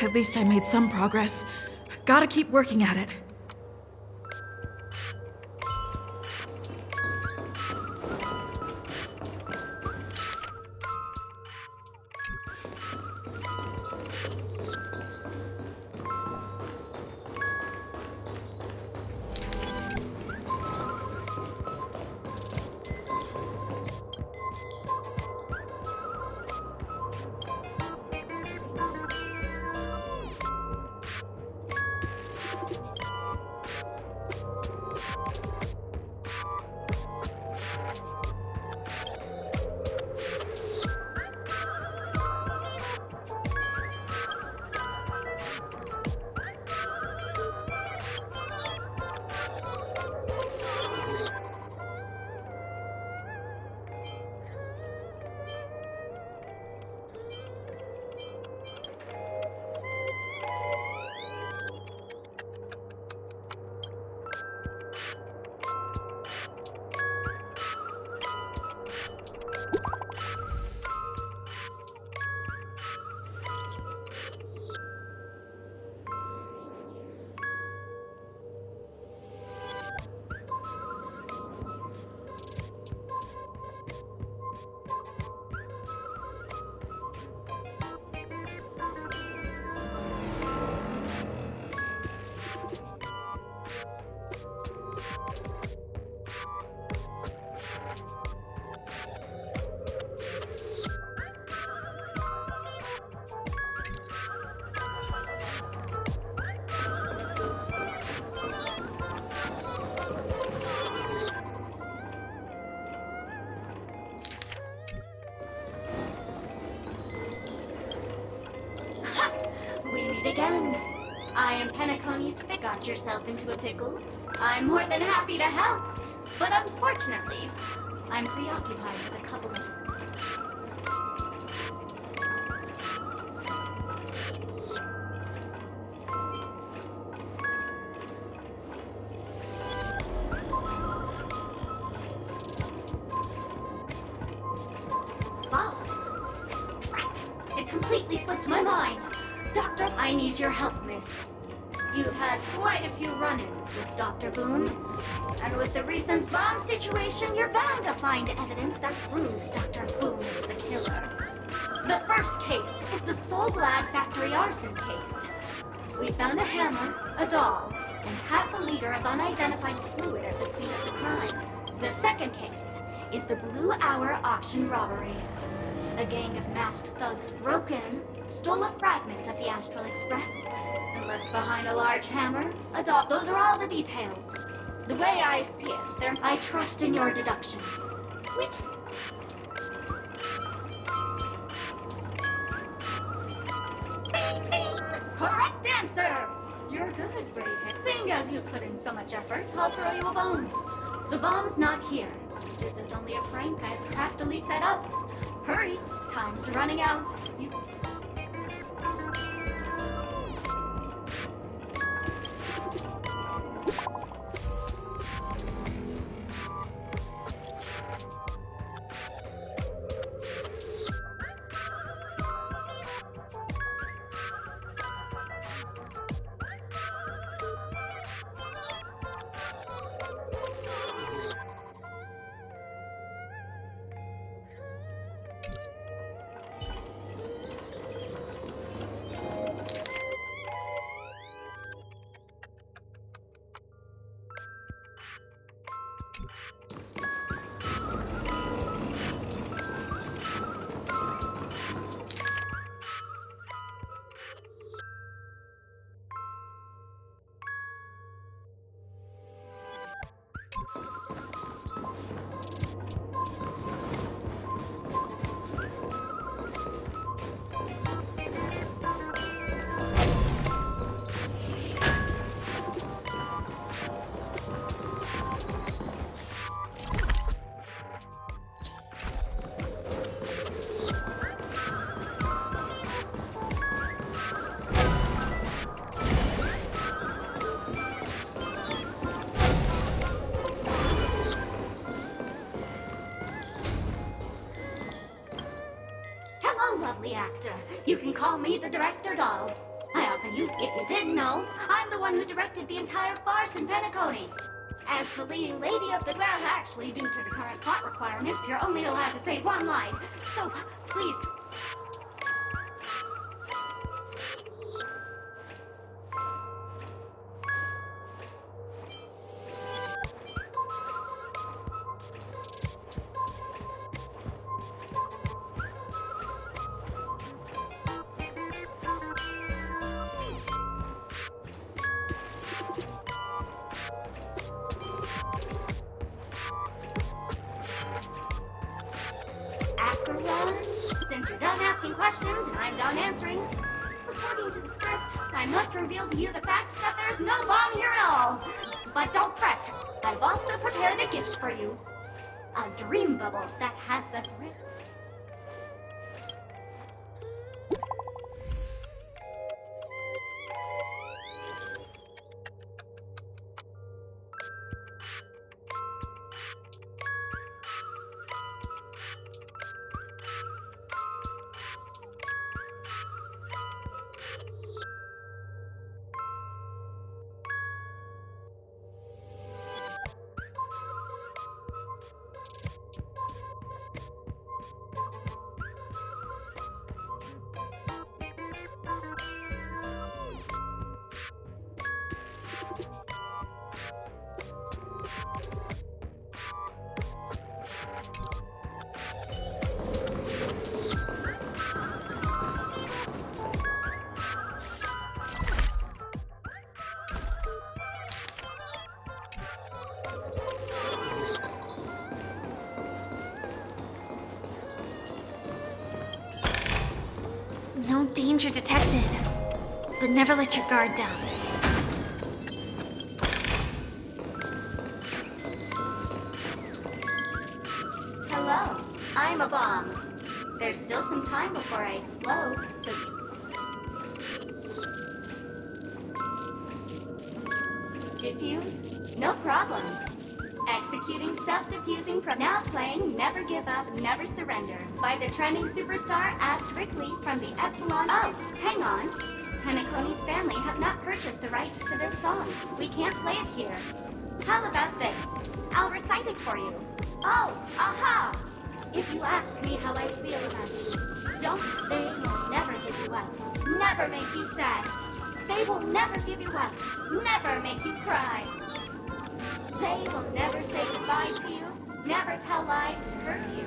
At least I made some progress. Gotta keep working at it. We meet again. I am Penacony's fit. Got yourself into a pickle? I'm more than happy to help. But unfortunately, I'm preoccupied with a couple of... Wow. Right. It completely slipped my mind. Doctor, I need your help, miss. You've had quite a few run-ins with Dr. Boone. And with the recent bomb situation, you're bound to find evidence that proves Dr. Boone is the killer. The first case is the Soul Glad factory arson case. We found a hammer, a doll, and half a liter of unidentified fluid at the scene of the crime. The second case is the Blue Hour auction robbery. A gang of masked thugs broke in, stole a fragment of the Astral Express, and left behind a large hammer, a doll. Those are all the details. The way I see it, I trust in your deduction. Which... Bing, bing! Correct answer! You're good, Greyhead. Seeing as you've put in so much effort, I'll throw you a bone. The bomb's not here. This is only a prank I've craftily set up. Hurry, time's running out. Lovely actor. You can call me the director doll. if you didn't know, I'm the one who directed the entire farce in Penacony. As the leading lady of the well, actually, due to the current plot requirements, you're only allowed to say one line. So, please. Since you're done asking questions and I'm done answering, according to the script, I must reveal to you the fact that there's no bomb here at all. But don't fret, I've also prepared a gift for you. A dream bubble that has the thrill. No danger detected, but never let your guard down. Hello, I'm a bomb. There's still some time before I explode, so Diffuse? No problem. Executing self-diffusing now playing Never Give Up, Never Surrender by the trending superstar Ask Rickley from the Epsilon. Oh, hang on. Penacony's family have not purchased the rights to this song. We can't play it here. How about this? I'll recite it for you. Oh, aha! If you ask me how I feel about it, they will never give you up. Never make you sad. They will never give you up. Never make you cry. They will never say goodbye to you, never tell lies to hurt you.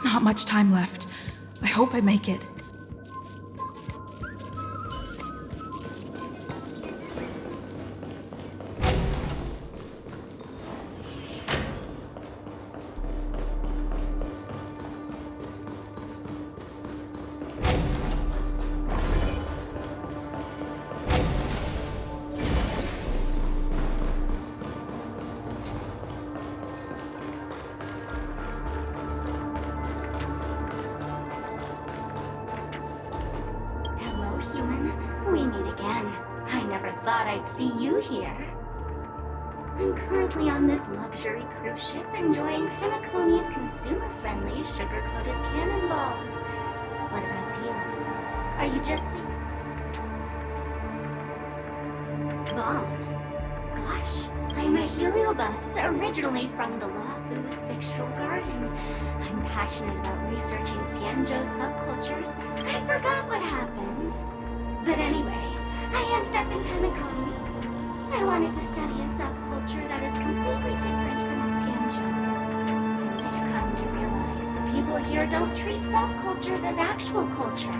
Not much time left. I hope I make it. We meet again. I never thought I'd see you here. I'm currently on this luxury cruise ship enjoying Penacony's consumer-friendly sugar-coated cannonballs. What about you? Are you just Bomb? Gosh, I'm a heliobus, originally from the Lawfoo's Fixtural Garden. I'm passionate about researching Xianzhou's subcultures. I forgot what happened. But anyway, I ended up in Penacony. I wanted to study a subculture that is completely different from the Xianzhou's. And I've come to realize the people here don't treat subcultures as actual culture.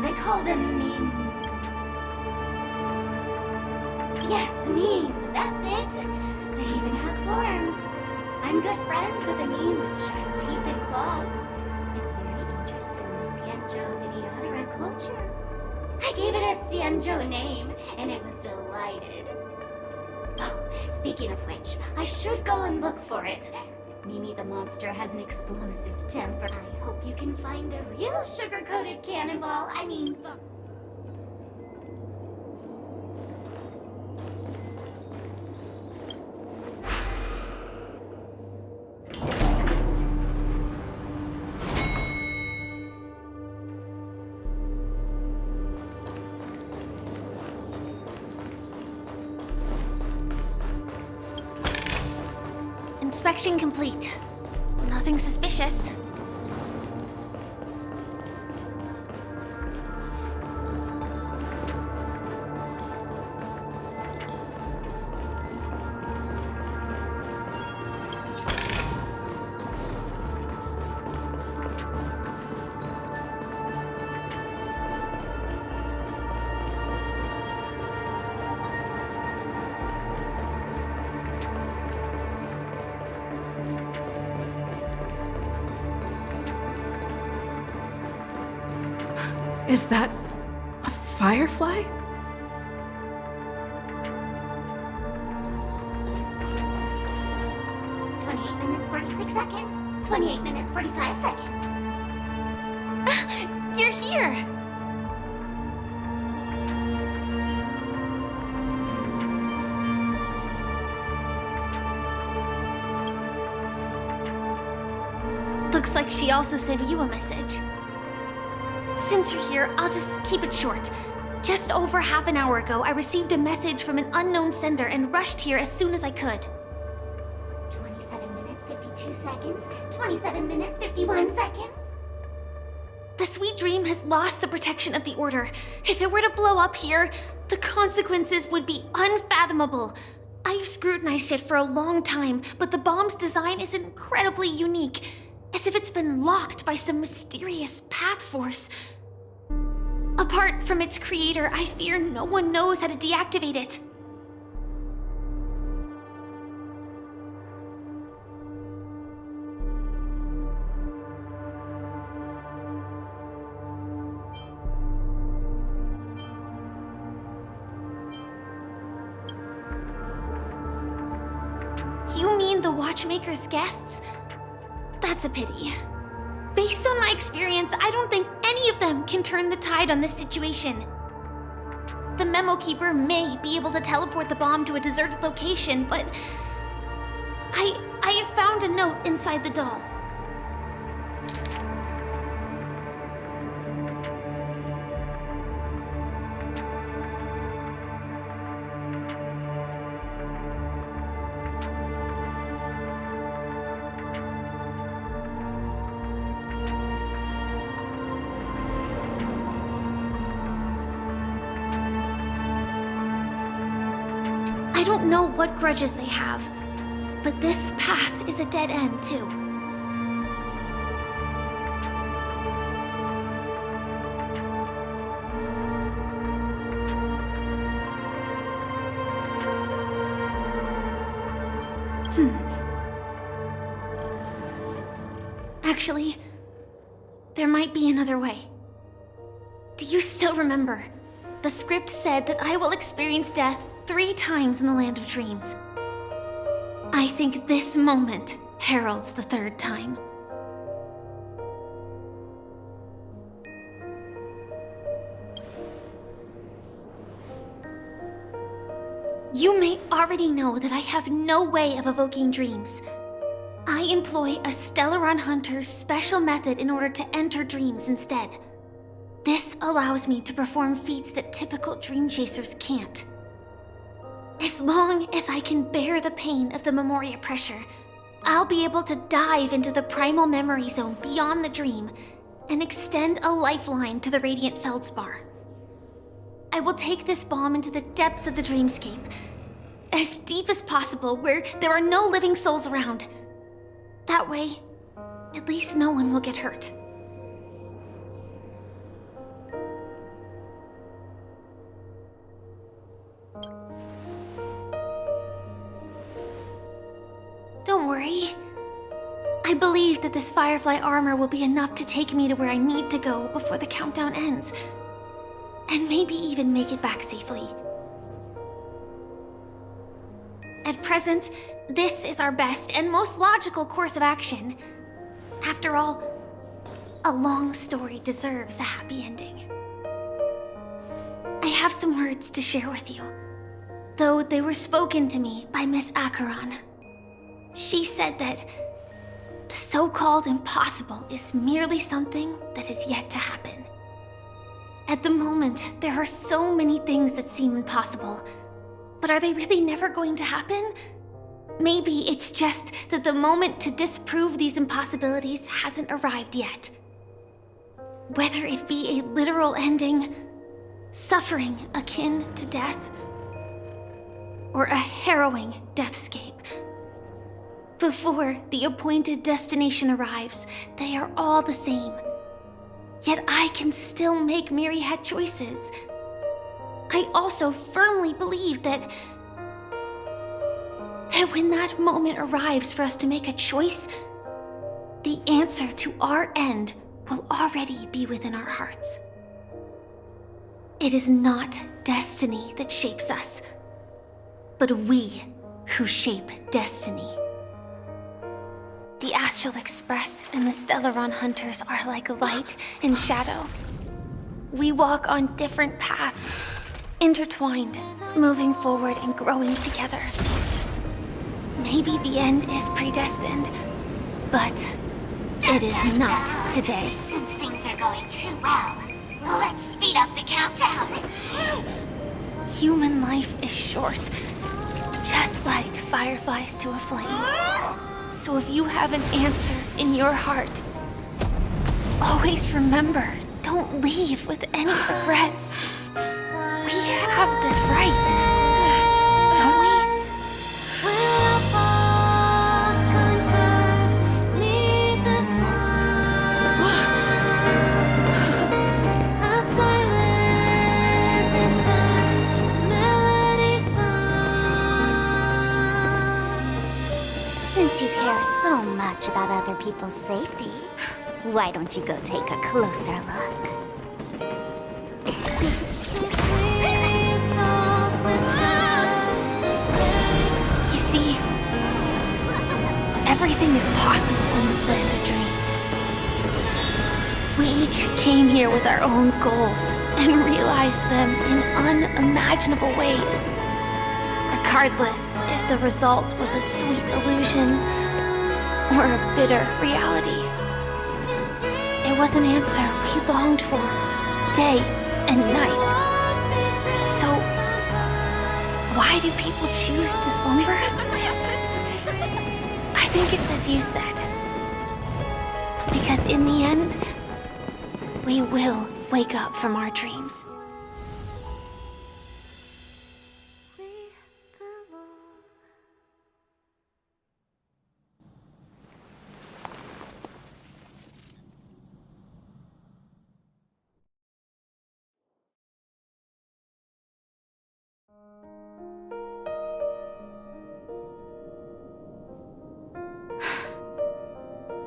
They call them meme. Yes, meme, that's it. They even have forms. I'm good friends with a meme with sharp teeth and claws. It's very interested in the Xianzhou Videodera culture. I gave it a Xianzhou name, and it was delighted. Oh, speaking of which, I should go and look for it. Mimi the monster has an explosive temper. I hope you can find the real sugar-coated cannonball. I mean, Inspection complete. Nothing suspicious. Is that a firefly? minutes, 46 seconds. 28 minutes, 45 seconds. You're here! Looks like she also sent you a message. Since you're here, I'll just keep it short. Just over half an hour ago, I received a message from an unknown sender and rushed here as soon as I could. 27 minutes, 52 seconds. 27 minutes, 51 seconds. The Sweet Dream has lost the protection of the Order. If it were to blow up here, the consequences would be unfathomable. I've scrutinized it for a long time, but the bomb's design is incredibly unique, as if it's been locked by some mysterious path force. Apart from its creator, I fear no one knows how to deactivate it. You mean the Watchmaker's guests? That's a pity. Based on my experience, I don't think any of them can turn the tide on this situation. The Memo Keeper may be able to teleport the bomb to a deserted location, but I have found a note inside the doll. I don't know what grudges they have, but this path is a dead end, too. Actually, there might be another way. Do you still remember? The script said that I will experience death 3 times in the Land of Dreams. I think this moment heralds the 3rd time. You may already know that I have no way of evoking dreams. I employ a Stellaron Hunter's special method in order to enter dreams instead. This allows me to perform feats that typical dream chasers can't. As long as I can bear the pain of the Memoria pressure, I'll be able to dive into the primal memory zone beyond the dream and extend a lifeline to the Radiant Feldspar. I will take this bomb into the depths of the dreamscape, as deep as possible where there are no living souls around. That way, at least no one will get hurt. Don't worry. I believe that this Firefly armor will be enough to take me to where I need to go before the countdown ends. And maybe even make it back safely. At present, this is our best and most logical course of action. After all, a long story deserves a happy ending. I have some words to share with you, though they were spoken to me by Miss Acheron. She said that the so-called impossible is merely something that is yet to happen. At the moment, there are so many things that seem impossible, but are they really never going to happen? Maybe it's just that the moment to disprove these impossibilities hasn't arrived yet. Whether it be a literal ending, suffering akin to death, or a harrowing deathscape. Before the appointed destination arrives, they are all the same. Yet I can still make myriad choices. I also firmly believe that when that moment arrives for us to make a choice, the answer to our end will already be within our hearts. It is not destiny that shapes us, but we who shape destiny. The Astral Express and the Stellaron Hunters are like light and shadow. We walk on different paths, intertwined, moving forward and growing together. Maybe the end is predestined, but it is not today. Since things are going too well, let's speed up the countdown. Human life is short, just like fireflies to a flame. So if you have an answer in your heart, always remember, don't leave with any regrets. We have this right, don't we? Since you care so much about other people's safety, why don't you go take a closer look? You see, everything is possible in this land of dreams. We each came here with our own goals and realized them in unimaginable ways. Regardless if the result was a sweet illusion or a bitter reality. It was an answer we longed for, day and night. So, why do people choose to slumber? I think it's as you said. Because in the end, we will wake up from our dreams.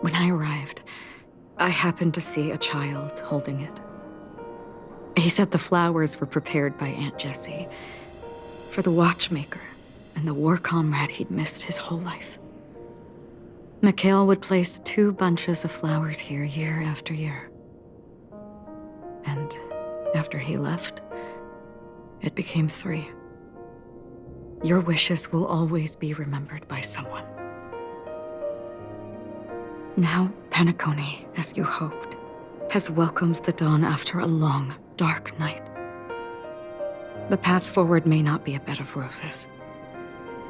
When I arrived, I happened to see a child holding it. He said the flowers were prepared by Aunt Jessie for the watchmaker and the war comrade he'd missed his whole life. Mikhail would place 2 bunches of flowers here year after year. And after he left, it became 3. Your wishes will always be remembered by someone. Now, Penacony, as you hoped, has welcomed the dawn after a long, dark night. The path forward may not be a bed of roses,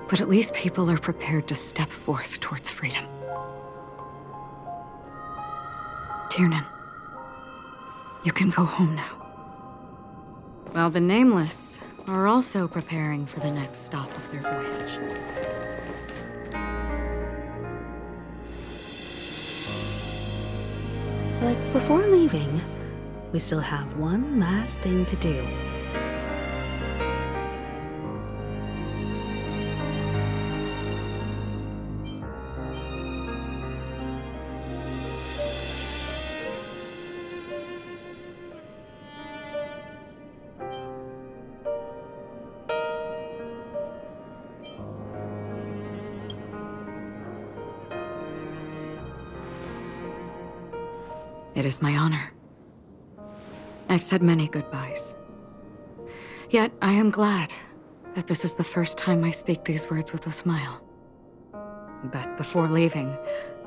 but at least people are prepared to step forth towards freedom. Tiernan, you can go home now. While the Nameless are also preparing for the next stop of their voyage. But before leaving, we still have one last thing to do. It is my honor. I've said many goodbyes. Yet I am glad that this is the first time I speak these words with a smile. But before leaving,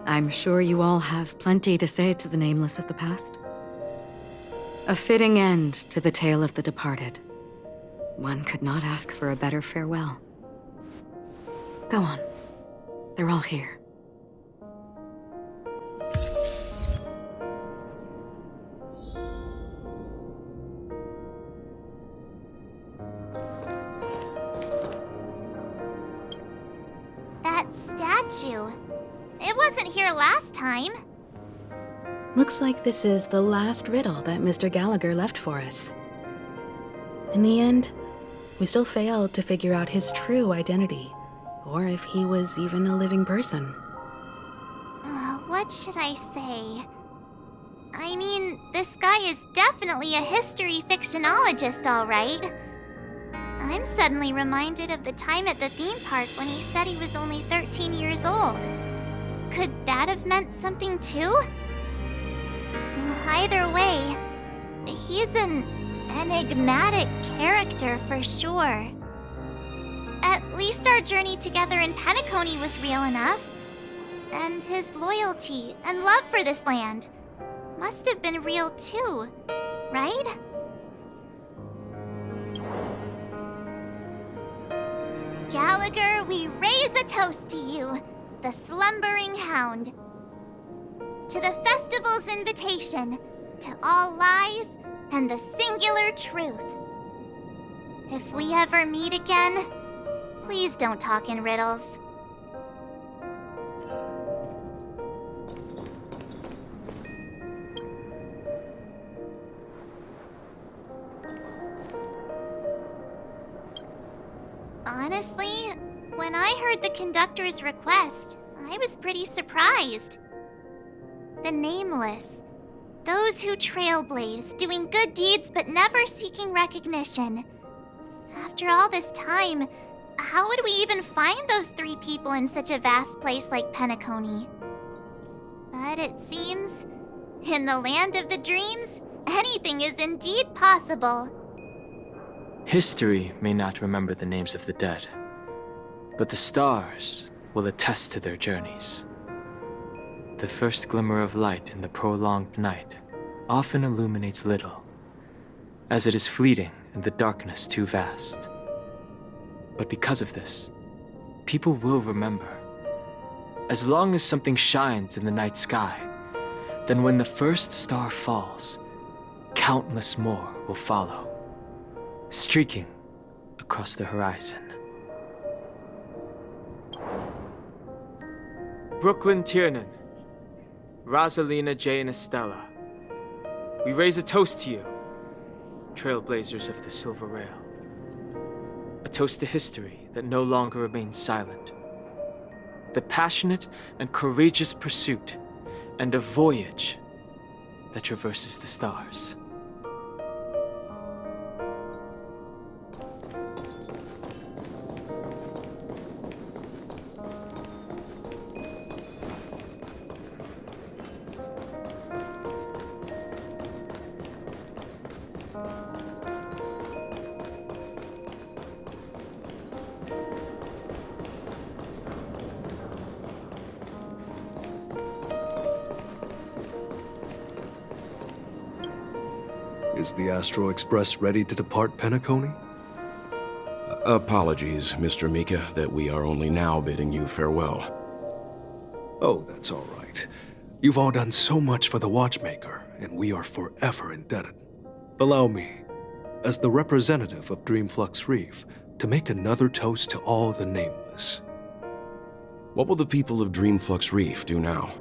I'm sure you all have plenty to say to the Nameless of the past. A fitting end to the tale of the departed. One could not ask for a better farewell. Go on. They're all here. That statue. It wasn't here last time. Looks like this is the last riddle that Mr. Gallagher left for us. In the end, we still failed to figure out his true identity, or if he was even a living person. What should I say? I mean, this guy is definitely a history fictionologist, all right. I'm suddenly reminded of the time at the theme park when he said he was only 13 years old. Could that have meant something too? Either way, he's an enigmatic character for sure. At least our journey together in Penacony was real enough. And his loyalty and love for this land must have been real too, right? Gallagher, we raise a toast to you, the slumbering hound. To the festival's invitation, to all lies and the singular truth. If we ever meet again, please don't talk in riddles. Honestly, when I heard the conductor's request, I was pretty surprised. The Nameless. Those who trailblaze, doing good deeds but never seeking recognition. After all this time, how would we even find those three people in such a vast place like Penacony? But it seems, in the land of the dreams, anything is indeed possible. History may not remember the names of the dead, but the stars will attest to their journeys. The first glimmer of light in the prolonged night often illuminates little, as it is fleeting and the darkness too vast. But because of this, people will remember. As long as something shines in the night sky, then when the first star falls, countless more will follow, streaking across the horizon. Brooklyn Tiernan, Rosalina J. and Estella, we raise a toast to you, trailblazers of the Silver Rail. A toast to history that no longer remains silent. The passionate and courageous pursuit, and a voyage that traverses the stars. Is the Astro Express ready to depart Penacony? Apologies, Mr. Mika, that we are only now bidding you farewell. Oh, that's all right. You've all done so much for the Watchmaker, and we are forever indebted. Allow me, as the representative of Dreamflux Reef, to make another toast to all the nameless. What will the people of Dreamflux Reef do now?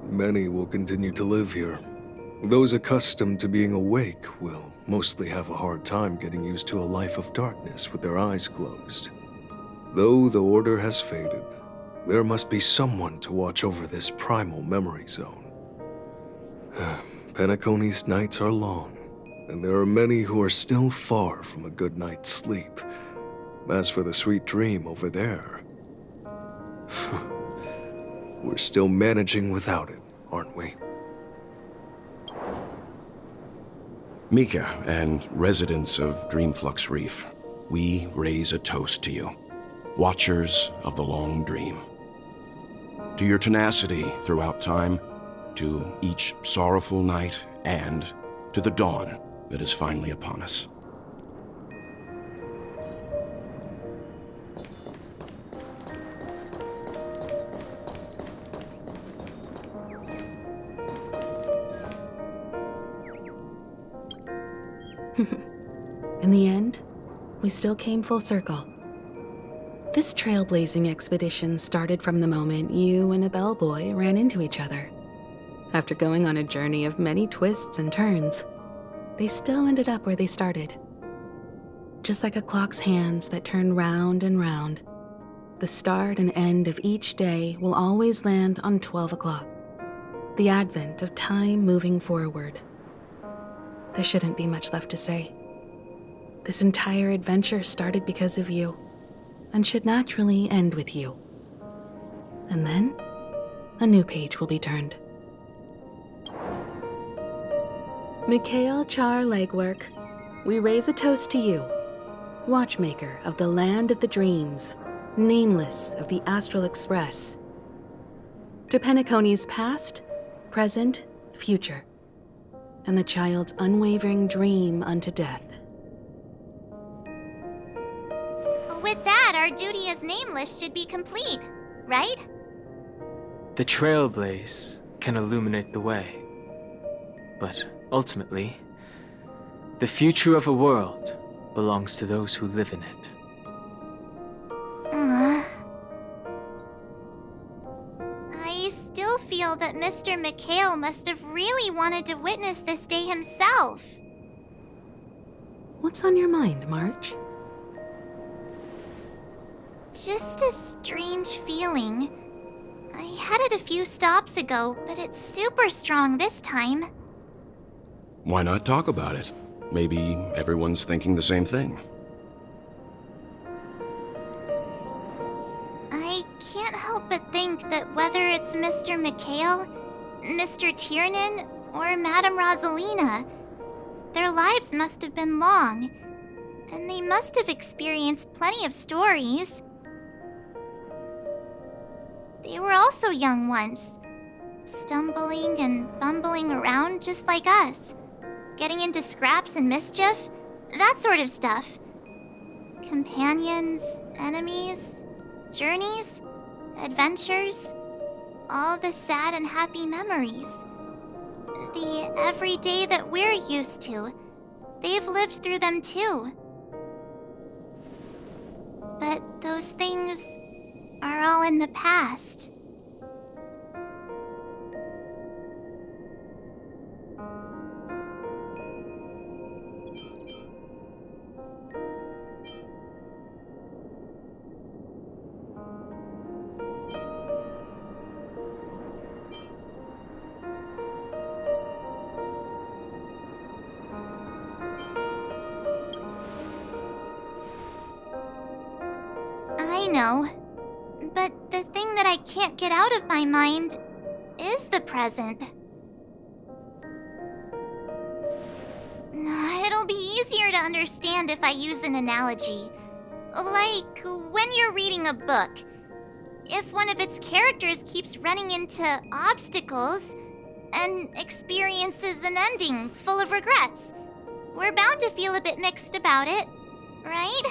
Many will continue to live here. Those accustomed to being awake will mostly have a hard time getting used to a life of darkness with their eyes closed. Though the order has faded, there must be someone to watch over this primal memory zone. Penacony's nights are long, and there are many who are still far from a good night's sleep. As for the sweet dream over there, we're still managing without it, aren't we? Mika and residents of Dreamflux Reef, we raise a toast to you, watchers of the long dream. To your tenacity throughout time, to each sorrowful night, and to the dawn that is finally upon us. In the end, we still came full circle. This trailblazing expedition started from the moment you and a bellboy ran into each other. After going on a journey of many twists and turns, they still ended up where they started. Just like a clock's hands that turn round and round, the start and end of each day will always land on 12 o'clock, the advent of time moving forward. There shouldn't be much left to say. This entire adventure started because of you, and should naturally end with you. And then, a new page will be turned. Mikhail Char Legwork, we raise a toast to you, watchmaker of the land of the dreams, nameless of the Astral Express. To Penacony's past, present, future, and the child's unwavering dream unto death. With that, our duty as nameless should be complete, right? The trailblaze can illuminate the way. But ultimately, the future of a world belongs to those who live in it. I still feel that Mr. Mikhail must have really wanted to witness this day himself. What's on your mind, March? Just a strange feeling. I had it a few stops ago, but it's super strong this time. Why not talk about it? Maybe everyone's thinking the same thing. I can't help but think that whether it's Mr. Mikhail, Mr. Tiernan, or Madame Rosalina, their lives must have been long, and they must have experienced plenty of stories. They were also young once, stumbling and bumbling around just like us, getting into scraps and mischief, that sort of stuff. Companions, enemies, journeys, adventures, all the sad and happy memories. The everyday that we're used to, they've lived through them too. But those things are all in the past. I know. But the thing that I can't get out of my mind is the present. It'll be easier to understand if I use an analogy. Like when you're reading a book. If one of its characters keeps running into obstacles, and experiences an ending full of regrets. We're bound to feel a bit mixed about it, right?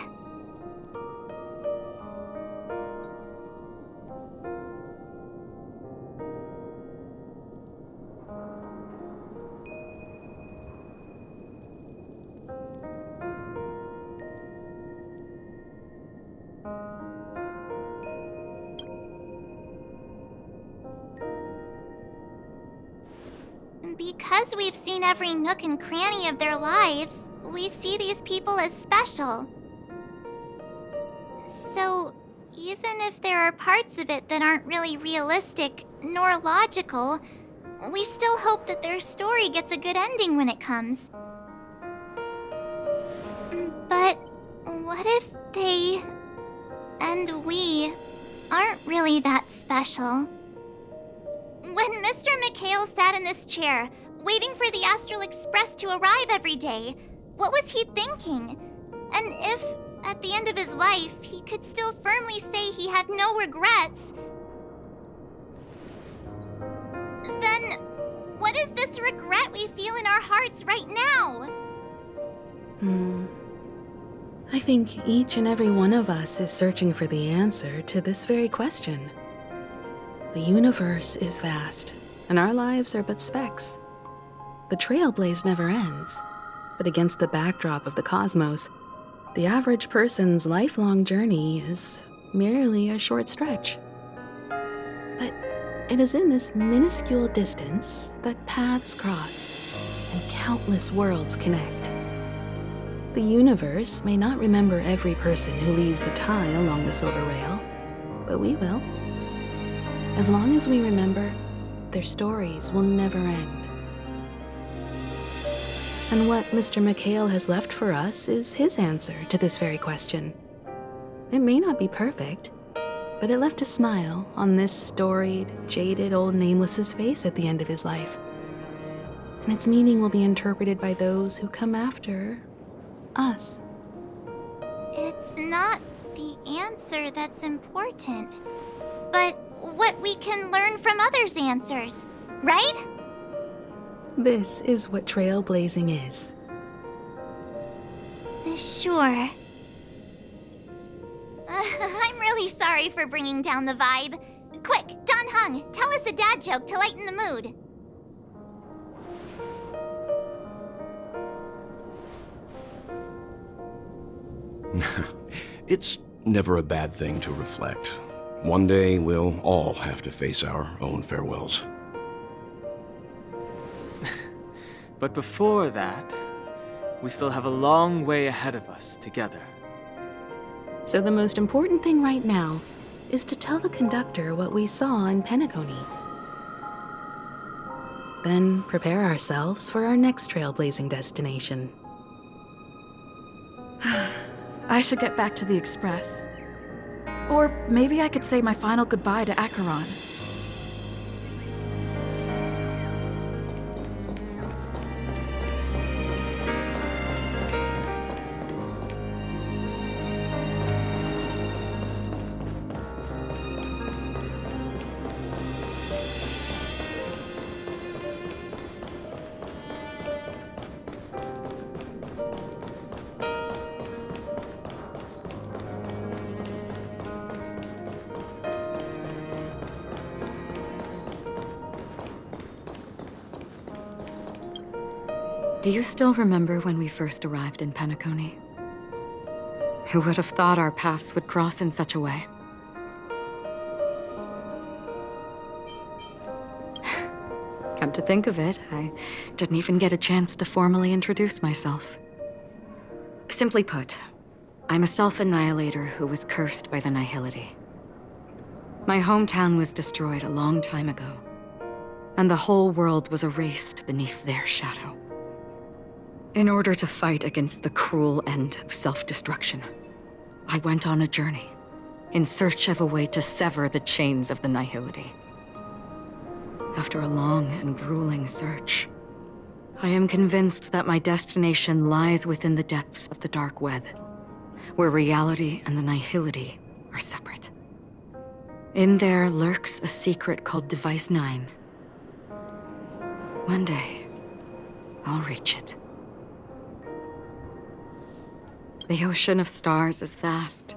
Because we've seen every nook and cranny of their lives, we see these people as special. So, even if there are parts of it that aren't really realistic nor logical, we still hope that their story gets a good ending when it comes. But what if they and we aren't really that special? When Mr. McHale sat in this chair, waiting for the Astral Express to arrive every day, what was he thinking? And if, at the end of his life, he could still firmly say he had no regrets, then what is this regret we feel in our hearts right now? I think each and every one of us is searching for the answer to this very question. The universe is vast, and our lives are but specks. The trailblaze never ends, but against the backdrop of the cosmos, the average person's lifelong journey is merely a short stretch. But it is in this minuscule distance that paths cross and countless worlds connect. The universe may not remember every person who leaves a tie along the silver rail, but we will. As long as we remember, their stories will never end. And what Mr. McHale has left for us is his answer to this very question. It may not be perfect, but it left a smile on this storied, jaded old Nameless's face at the end of his life. And its meaning will be interpreted by those who come after us. It's not the answer that's important, but what we can learn from others' answers, right? This is what trailblazing is. Sure. I'm really sorry for bringing down the vibe. Quick, Don Hung, tell us a dad joke to lighten the mood. It's never a bad thing to reflect. One day, we'll all have to face our own farewells. But before that, we still have a long way ahead of us together. So the most important thing right now is to tell the conductor what we saw in Penacony. Then prepare ourselves for our next trailblazing destination. I should get back to the Express. Or maybe I could say my final goodbye to Acheron. Do you still remember when we first arrived in Penacony? Who would have thought our paths would cross in such a way? Come to think of it, I didn't even get a chance to formally introduce myself. Simply put, I'm a self-annihilator who was cursed by the Nihility. My hometown was destroyed a long time ago, and the whole world was erased beneath their shadow. In order to fight against the cruel end of self-destruction, I went on a journey in search of a way to sever the chains of the Nihility. After a long and grueling search, I am convinced that my destination lies within the depths of the dark web, where reality and the Nihility are separate. In there lurks a secret called Device 9. One day, I'll reach it. The ocean of stars is vast,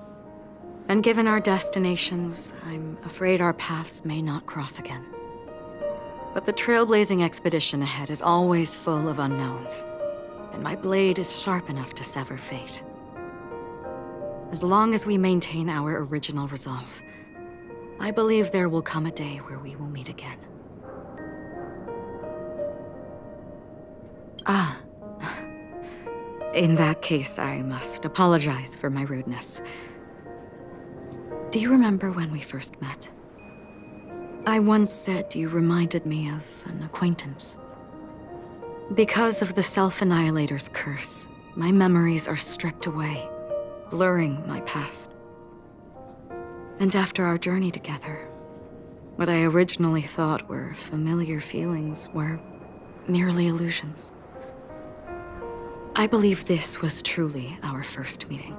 and given our destinations, I'm afraid our paths may not cross again. But the trailblazing expedition ahead is always full of unknowns, and my blade is sharp enough to sever fate. As long as we maintain our original resolve, I believe there will come a day where we will meet again. Ah. In that case, I must apologize for my rudeness. Do you remember when we first met? I once said you reminded me of an acquaintance. Because of the Self-Annihilator's curse, my memories are stripped away, blurring my past. And after our journey together, what I originally thought were familiar feelings were merely illusions. I believe this was truly our first meeting.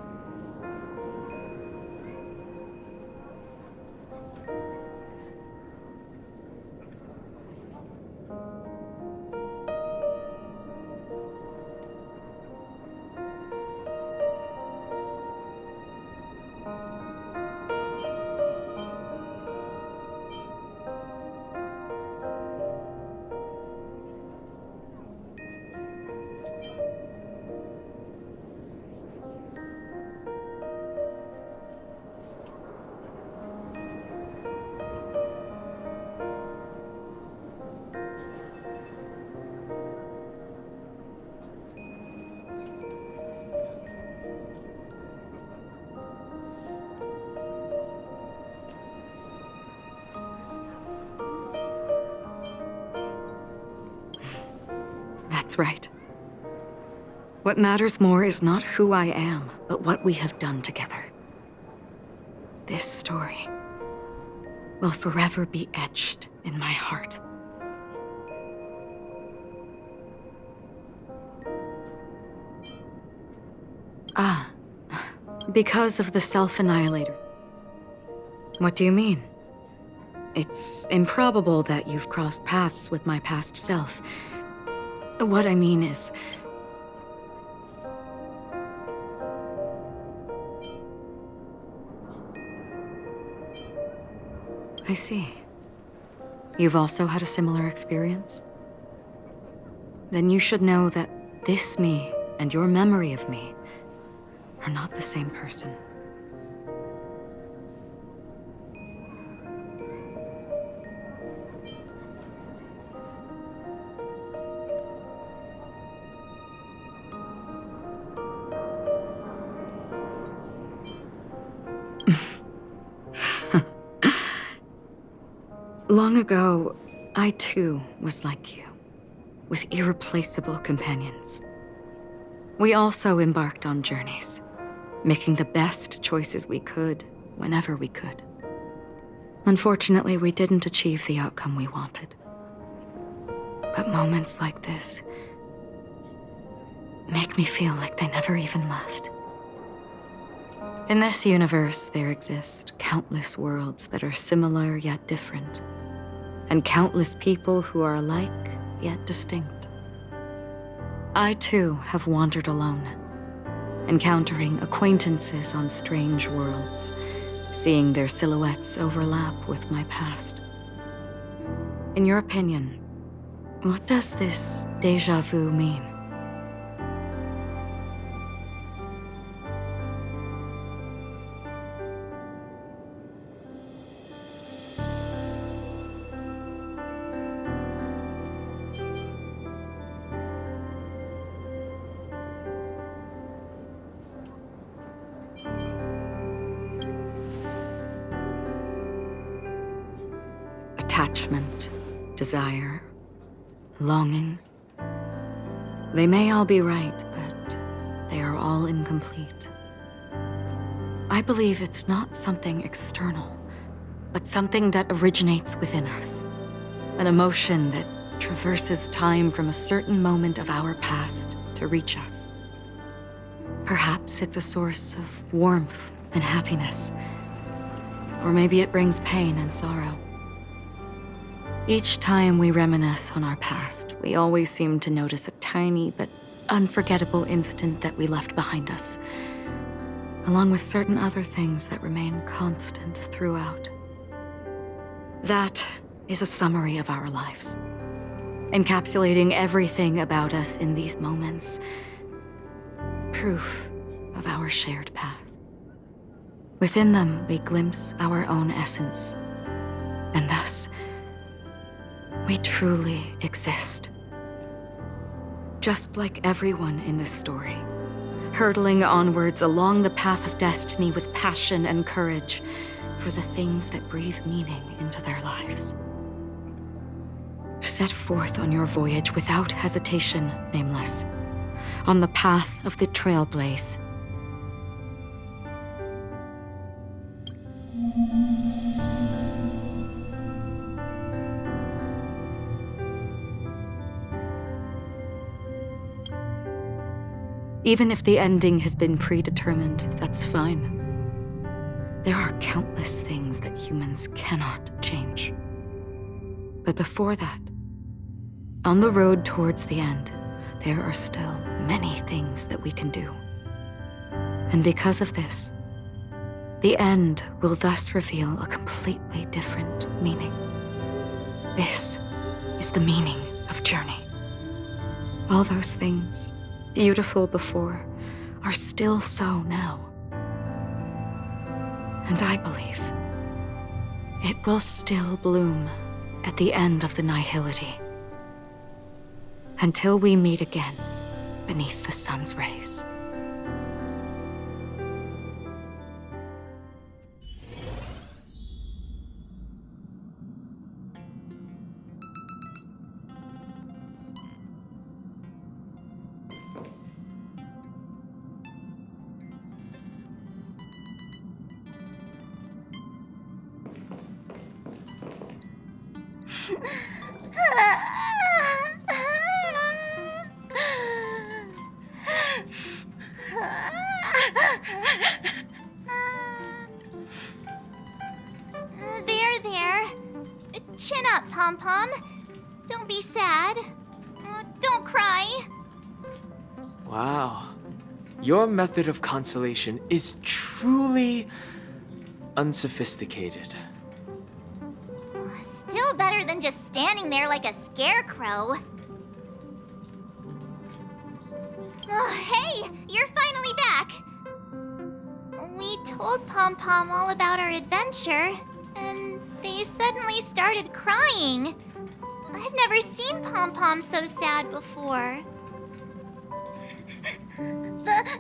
That's right. What matters more is not who I am, but what we have done together. This story will forever be etched in my heart. Ah, because of the Self-Annihilator. What do you mean? It's improbable that you've crossed paths with my past self. What I mean is... I see. You've also had a similar experience? Then you should know that this me and your memory of me are not the same person. Long ago, I too was like you, with irreplaceable companions. We also embarked on journeys, making the best choices we could, whenever we could. Unfortunately, we didn't achieve the outcome we wanted. But moments like this make me feel like they never even left. In this universe, there exist countless worlds that are similar yet different, and countless people who are alike yet distinct. I too have wandered alone, encountering acquaintances on strange worlds, seeing their silhouettes overlap with my past. In your opinion, what does this déjà vu mean? Attachment, desire, longing. They may all be right, but they are all incomplete. I believe it's not something external, but something that originates within us. An emotion that traverses time from a certain moment of our past to reach us. Perhaps it's a source of warmth and happiness, or maybe it brings pain and sorrow. Each time we reminisce on our past, we always seem to notice a tiny but unforgettable instant that we left behind us, along with certain other things that remain constant throughout. That is a summary of our lives, encapsulating everything about us in these moments. Proof of our shared path. Within them, we glimpse our own essence, and thus, we truly exist. Just like everyone in this story, hurtling onwards along the path of destiny with passion and courage for the things that breathe meaning into their lives. Set forth on your voyage without hesitation, Nameless, on the path of the Trailblaze. Even if the ending has been predetermined, that's fine. There are countless things that humans cannot change. But before that, on the road towards the end, there are still many things that we can do. And because of this, the end will thus reveal a completely different meaning. This is the meaning of journey. All those things, beautiful before, are still so now. And I believe it will still bloom at the end of the nihility. Until we meet again beneath the sun's rays. There. Chin up, Pom-Pom. Don't be sad. Don't cry. Wow. Your method of consolation is truly unsophisticated. Still better than just standing there like a scarecrow. Oh, hey, you're finally back. We told Pom-Pom all about our adventure, and they suddenly started crying. I've never seen Pom-Pom so sad before. The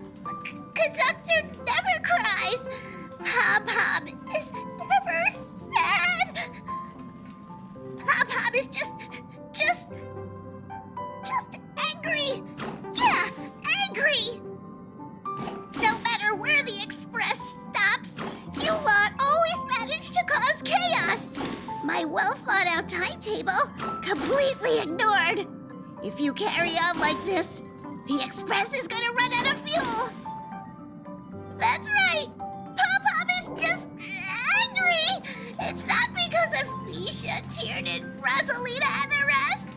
conductor never cries. Pom-Pom is never sad. Pom-Pom is just angry. Yeah, angry. No matter where the express stops, you lot always manage to cause chaos. My well-thought-out timetable completely ignored. If you carry on like this, the express is gonna run out of fuel. That's right. Pom-Pom is just angry. It's not because of Misha, Tiernan, Rosalina, and the rest.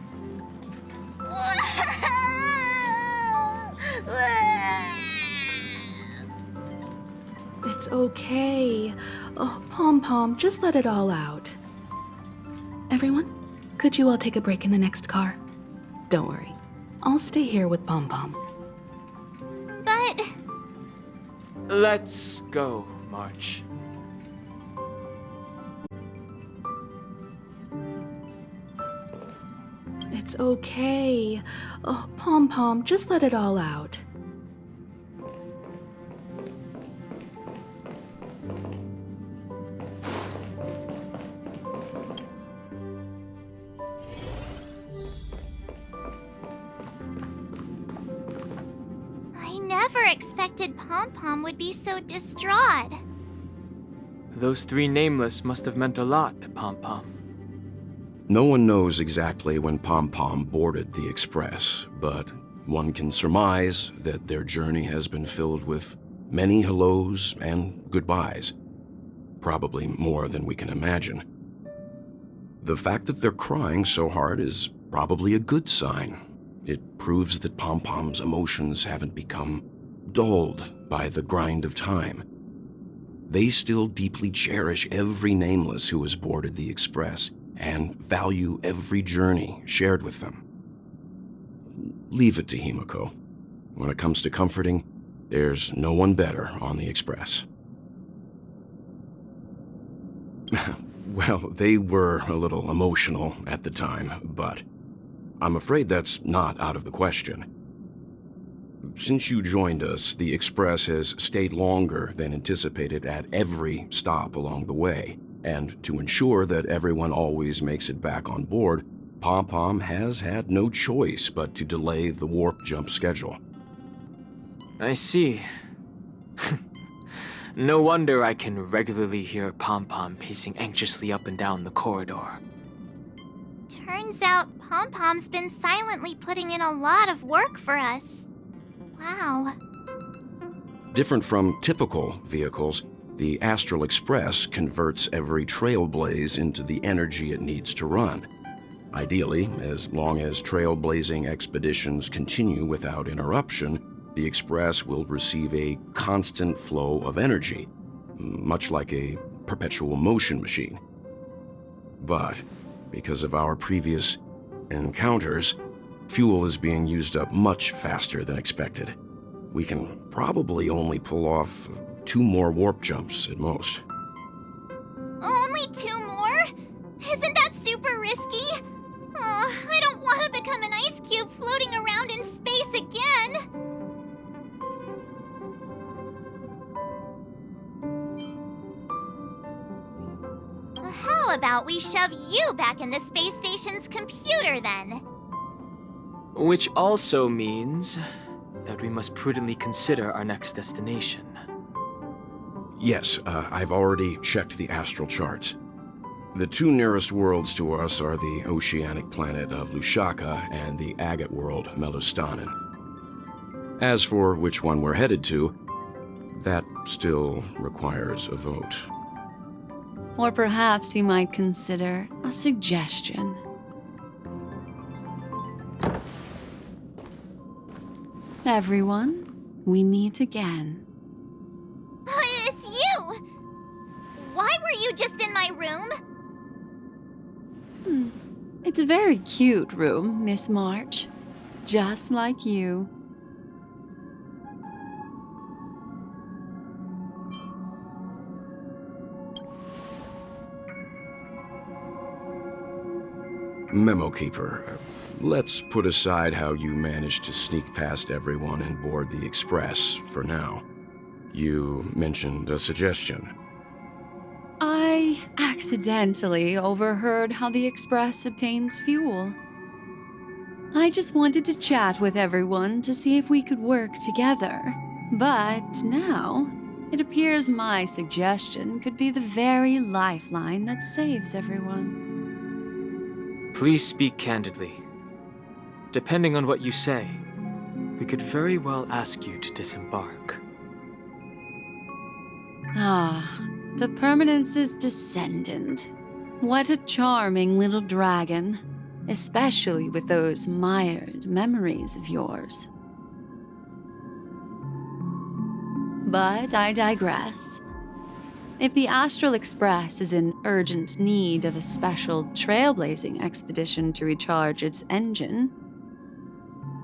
It's okay. Oh, Pom-Pom, just let it all out. Everyone, could you all take a break in the next car? Don't worry. I'll stay here with Pom-Pom. But Let's go, March. It's okay. Oh, Pom-Pom, just let it all out. I never expected Pom-Pom would be so distraught. Those three nameless must have meant a lot to Pom-Pom. No one knows exactly when Pom-Pom boarded the express, but one can surmise that their journey has been filled with many hellos and goodbyes. Probably more than we can imagine. The fact that they're crying so hard is probably a good sign. It proves that Pom-Pom's emotions haven't become dulled by the grind of time. They still deeply cherish every nameless who has boarded the Express and value every journey shared with them. Leave it to Himiko. When it comes to comforting, there's no one better on the Express. Well, they were a little emotional at the time, but I'm afraid that's not out of the question. Since you joined us, the Express has stayed longer than anticipated at every stop along the way, and to ensure that everyone always makes it back on board, Pom-Pom has had no choice but to delay the warp jump schedule. I see. No wonder I can regularly hear Pom-Pom pacing anxiously up and down the corridor. Turns out Pom-Pom's been silently putting in a lot of work for us. Wow. Different from typical vehicles, the Astral Express converts every trailblaze into the energy it needs to run. Ideally, as long as trailblazing expeditions continue without interruption, the Express will receive a constant flow of energy, much like a perpetual motion machine. But because of our previous encounters, fuel is being used up much faster than expected. We can probably only pull off 2 more warp jumps at most. Only 2 more? Isn't that super risky? Oh, I don't want to become an ice cube floating around in space again. How about we shove you back in the space station's computer then? Which also means that we must prudently consider our next destination. Yes, I've already checked the astral charts. The 2 nearest worlds to us are the oceanic planet of Lushaka and the agate world Melustanen. As for which one we're headed to, that still requires a vote. Or perhaps you might consider a suggestion. Everyone, we meet again. It's you! Why were you just in my room? It's a very cute room, Miss March. Just like you. Memo Keeper, let's put aside how you managed to sneak past everyone and board the Express for now. You mentioned a suggestion. I accidentally overheard how the Express obtains fuel. I just wanted to chat with everyone to see if we could work together. But now, it appears my suggestion could be the very lifeline that saves everyone. Please speak candidly. Depending on what you say, we could very well ask you to disembark. Ah, the Permanence's descendant. What a charming little dragon, especially with those mired memories of yours. But I digress. If the Astral Express is in urgent need of a special trailblazing expedition to recharge its engine,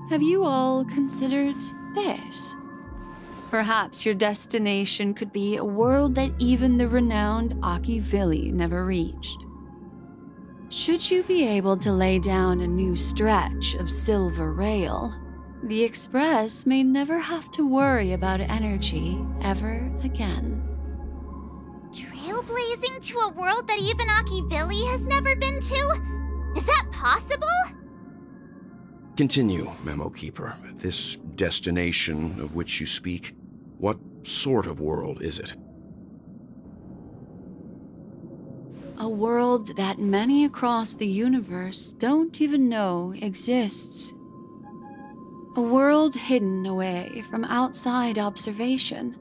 have you all considered this? Perhaps your destination could be a world that even the renowned Akivili never reached. Should you be able to lay down a new stretch of silver rail, the Express may never have to worry about energy ever again. Trailblazing to a world that even Akivili has never been to? Is that possible? Continue, Memo Keeper. This destination of which you speak, what sort of world is it? A world that many across the universe don't even know exists. A world hidden away from outside observation.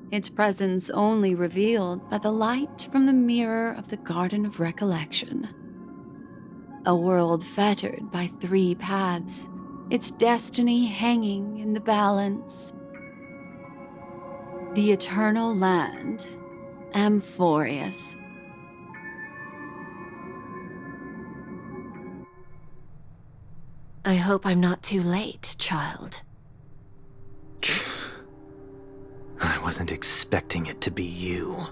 Its presence only revealed by the light from the mirror of the Garden of Recollection. A world fettered by 3 paths, its destiny hanging in the balance. The eternal land, Amphorius. I hope I'm not too late, child. I wasn't expecting it to be you.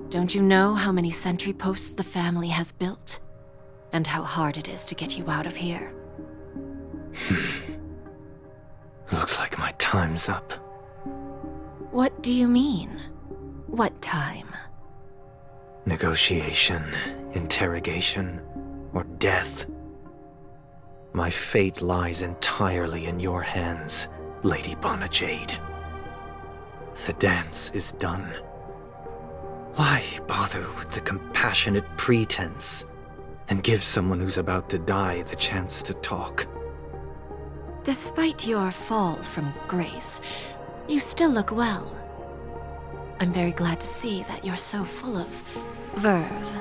Don't you know how many sentry posts the family has built? And how hard it is to get you out of here? Looks like my time's up. What do you mean? What time? Negotiation, interrogation, or death. My fate lies entirely in your hands, Lady Bonajade. The dance is done. Why bother with the compassionate pretense and give someone who's about to die the chance to talk? Despite your fall from grace, you still look well. I'm very glad to see that you're so full of verve.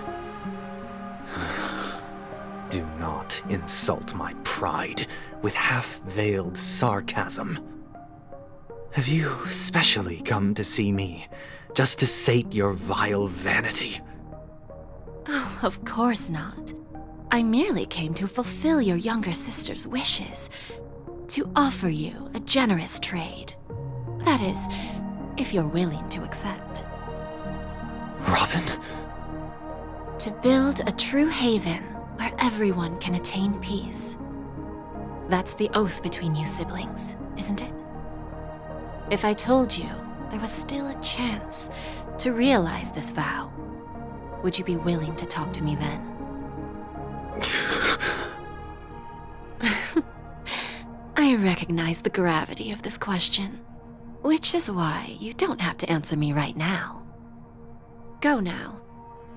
Do not insult my pride with half-veiled sarcasm. Have you specially come to see me just to sate your vile vanity? Oh, of course not. I merely came to fulfill your younger sister's wishes. To offer you a generous trade. That is, if you're willing to accept. Robin? To build a true haven where everyone can attain peace. That's the oath between you siblings, isn't it? If I told you there was still a chance to realize this vow, would you be willing to talk to me then? I recognize the gravity of this question, which is why you don't have to answer me right now. Go now.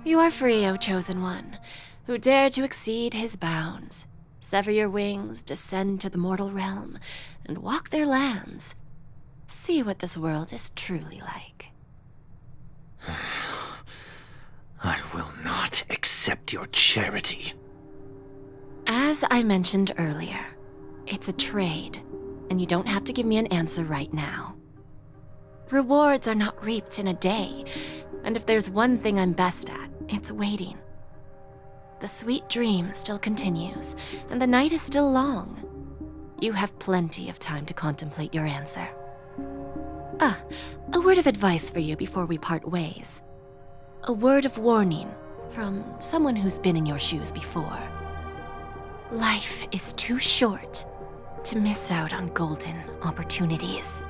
You are free, O Chosen One, who dare to exceed his bounds, sever your wings, descend to the mortal realm, and walk their lands. See what this world is truly like. I will not accept your charity. As I mentioned earlier, it's a trade, and you don't have to give me an answer right now. Rewards are not reaped in a day, and if there's one thing I'm best at, it's waiting. The sweet dream still continues, and the night is still long. You have plenty of time to contemplate your answer. A word of advice for you before we part ways. A word of warning from someone who's been in your shoes before. Life is too short to miss out on golden opportunities.